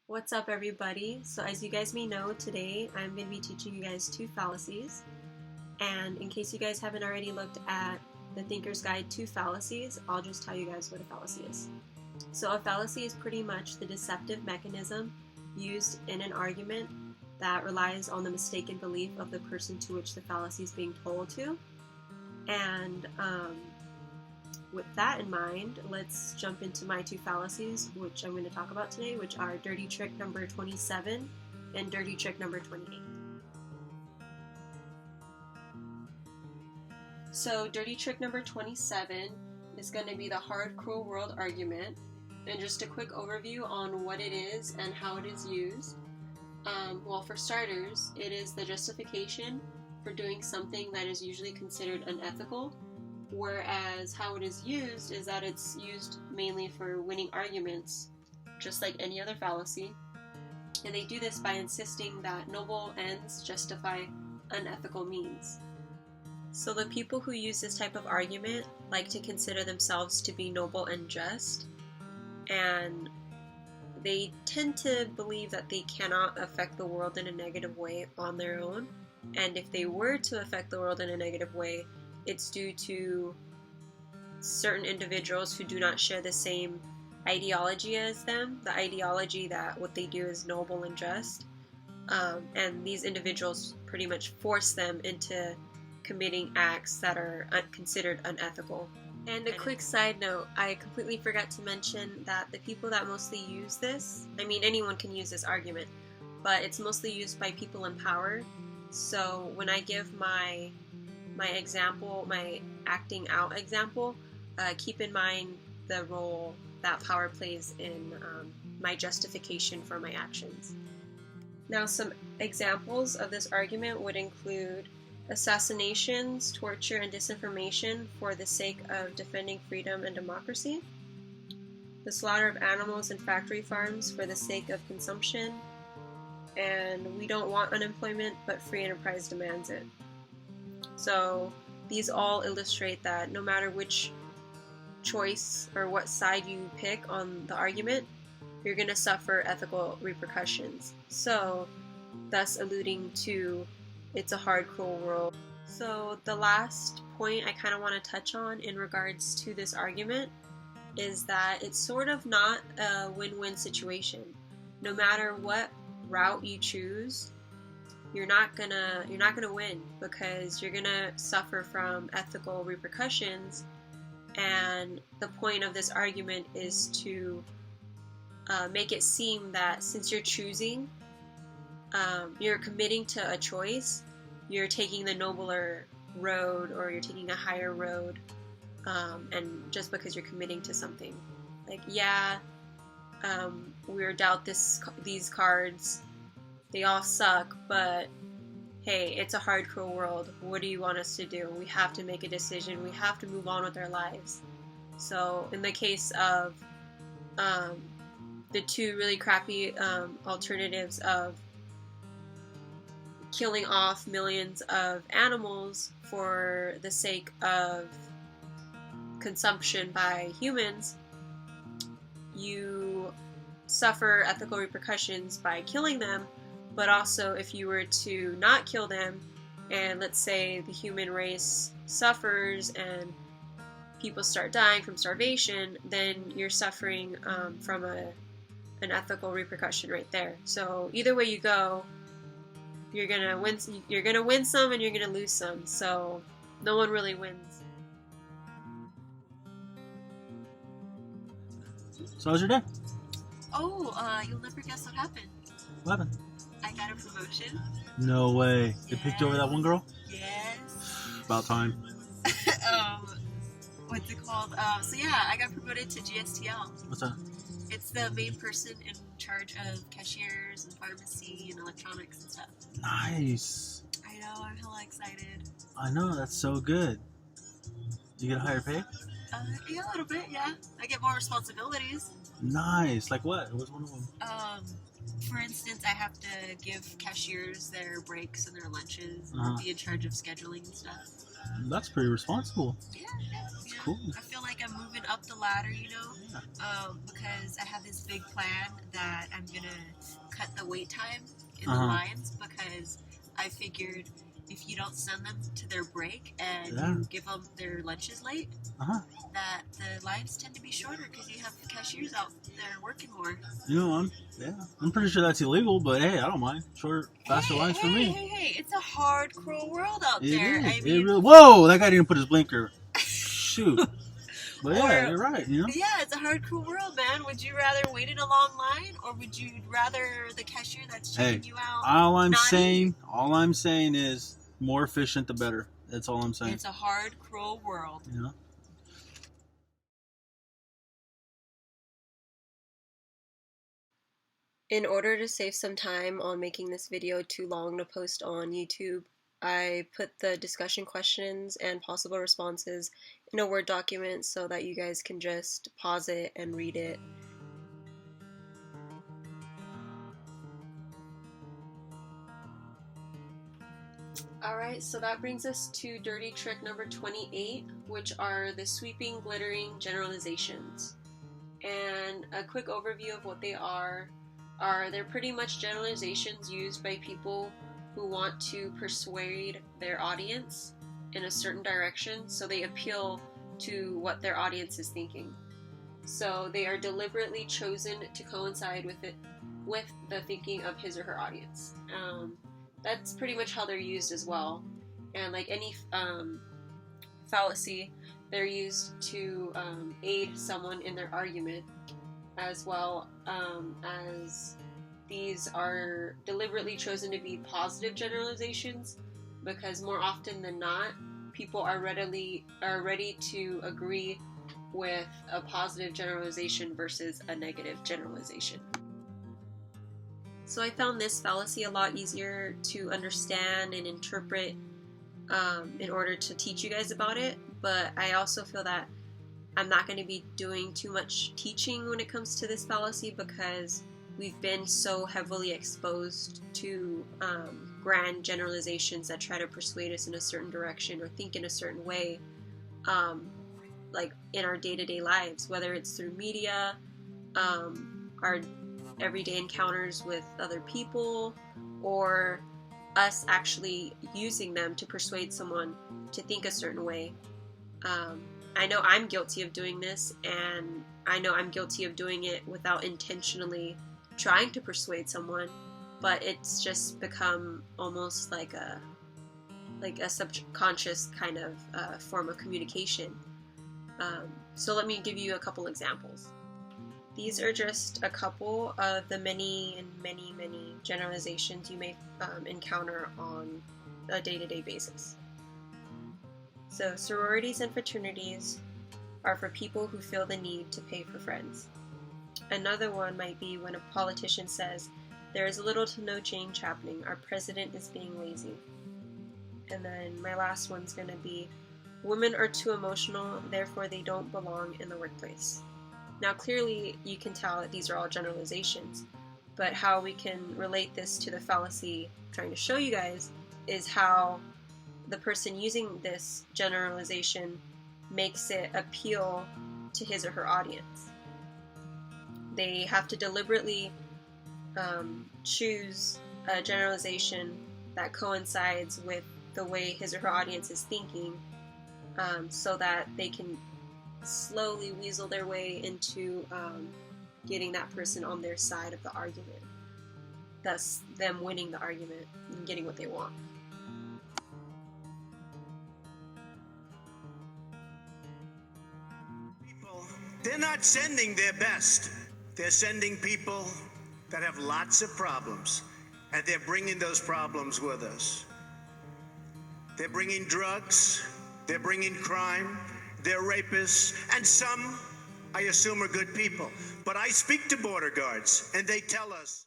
What's up, everybody? So as you guys may know, today I'm going to be teaching you guys two fallacies. And in case you guys haven't already looked at the Thinker's Guide to Fallacies, I'll just tell you guys what a fallacy is. So a fallacy is pretty much the deceptive mechanism used in an argument that relies on the mistaken belief of the person to which the fallacy is being told to. And with that in mind, let's jump into my two fallacies, which I'm going to talk about today, which are dirty trick number 27 and dirty trick number 28. So dirty trick number 27 is going to be the hard, cruel world argument. And just a quick overview on what it is and how it is used. Well, for starters, it is the justification for doing something that is usually considered unethical, whereas how it is used is that it's used mainly for winning arguments, just like any other fallacy. And they do this by insisting that noble ends justify unethical means. So the people who use this type of argument like to consider themselves to be noble and just, and they tend to believe that they cannot affect the world in a negative way on their own. And if they were to affect the world in a negative way, it's due to certain individuals who do not share the same ideology as them, the ideology that what they do is noble and just. And these individuals pretty much force them into committing acts that are considered unethical. And a quick side note, I completely forgot to mention that the people that mostly use this, I mean anyone can use this argument, but it's mostly used by people in power. So when I give my example, my acting out example, keep in mind the role that power plays in my justification for my actions. Now, some examples of this argument would include assassinations, torture, and disinformation for the sake of defending freedom and democracy, the slaughter of animals in factory farms for the sake of consumption, and we don't want unemployment, but free enterprise demands it. So these all illustrate that no matter which choice or what side you pick on the argument, you're going to suffer ethical repercussions. So, thus alluding to it's a hard, cruel world. So the last point I kind of want to touch on in regards to this argument is that it's sort of not a win-win situation. No matter what route you choose, you're not gonna win, because you're gonna suffer from ethical repercussions. And the point of this argument is to make it seem that since you're choosing, you're committing to a choice, you're taking the nobler road, or you're taking a higher road, and just because you're committing to something. Like, yeah, we doubt these cards, they all suck, but hey, it's a hard, cruel world. What do you want us to do? We have to make a decision. We have to move on with our lives. So in the case of the two really crappy alternatives of killing off millions of animals for the sake of consumption by humans, you suffer ethical repercussions by killing them. But also, if you were to not kill them, and let's say the human race suffers and people start dying from starvation, then you're suffering from an ethical repercussion right there. So either way you go, you're gonna win some and you're gonna lose some. So no one really wins. So how's your day? Oh, you'll never guess what happened. What happened? I got a promotion. No way. They Yes. picked you over that one girl? Yes. About time. What's it called? So yeah, I got promoted to GSTL. What's that? It's the main person in charge of cashiers and pharmacy and electronics and stuff. Nice. I know, I'm hella excited. I know, that's so good. You get a higher pay? Yeah, a little bit, yeah. I get more responsibilities. Nice. Like what? What's one of them? For instance, I have to give cashiers their breaks and their lunches, be in charge of scheduling and stuff. That's pretty responsible. Yeah. Cool. I feel like I'm moving up the ladder, you know, because I have this big plan that I'm gonna cut the wait time in the lines, because I figured if you don't send them to their break and you give them their lunches late, that the lines tend to be shorter because you have cashiers out there working more. You know, I'm pretty sure that's illegal, but hey, I don't mind. Shorter, faster lines for me. Hey, it's a hard, cruel world out It there. is. I mean, Really, whoa, that guy didn't put his blinker. Shoot. But yeah, you're right, you know? Yeah, it's a hard, cruel world, man. Would you rather wait in a long line, or would you rather the cashier that's checking you out? All I'm saying is more efficient the better. That's all I'm saying. It's a hard, cruel world. Yeah. In order to save some time on making this video too long to post on YouTube, I put the discussion questions and possible responses in a Word document so that you guys can just pause it and read it. Alright, so that brings us to dirty trick number 28, which are the sweeping, glittering generalizations. And a quick overview of what they are they're pretty much generalizations used by people who want to persuade their audience in a certain direction, so they appeal to what their audience is thinking. So they are deliberately chosen to coincide with the thinking of his or her audience. That's pretty much how they're used as well. And like any fallacy, they're used to aid someone in their argument, as well as these are deliberately chosen to be positive generalizations, because more often than not, people are ready to agree with a positive generalization versus a negative generalization. So I found this fallacy a lot easier to understand and interpret in order to teach you guys about it, but I also feel that I'm not going to be doing too much teaching when it comes to this fallacy, because we've been so heavily exposed to grand generalizations that try to persuade us in a certain direction or think in a certain way, like in our day-to-day lives, whether it's through media, our everyday encounters with other people, or us actually using them to persuade someone to think a certain way. I know I'm guilty of doing this, and I know I'm guilty of doing it without intentionally trying to persuade someone, but it's just become almost like a subconscious kind of form of communication. So let me give you a couple examples. These are just a couple of the many generalizations you may encounter on a day-to-day basis. So sororities and fraternities are for people who feel the need to pay for friends. Another one might be when a politician says, "There is little to no change happening. Our president is being lazy." And then my last one's going to be, "Women are too emotional, therefore they don't belong in the workplace." Now clearly you can tell that these are all generalizations, but how we can relate this to the fallacy I'm trying to show you guys is how the person using this generalization makes it appeal to his or her audience. They have to deliberately choose a generalization that coincides with the way his or her audience is thinking, so that they can slowly weasel their way into getting that person on their side of the argument, thus them winning the argument and getting what they want. They're not sending their best. They're sending people that have lots of problems, and they're bringing those problems with us. They're bringing drugs, they're bringing crime, they're rapists, and some, I assume, are good people. But I speak to border guards, and they tell us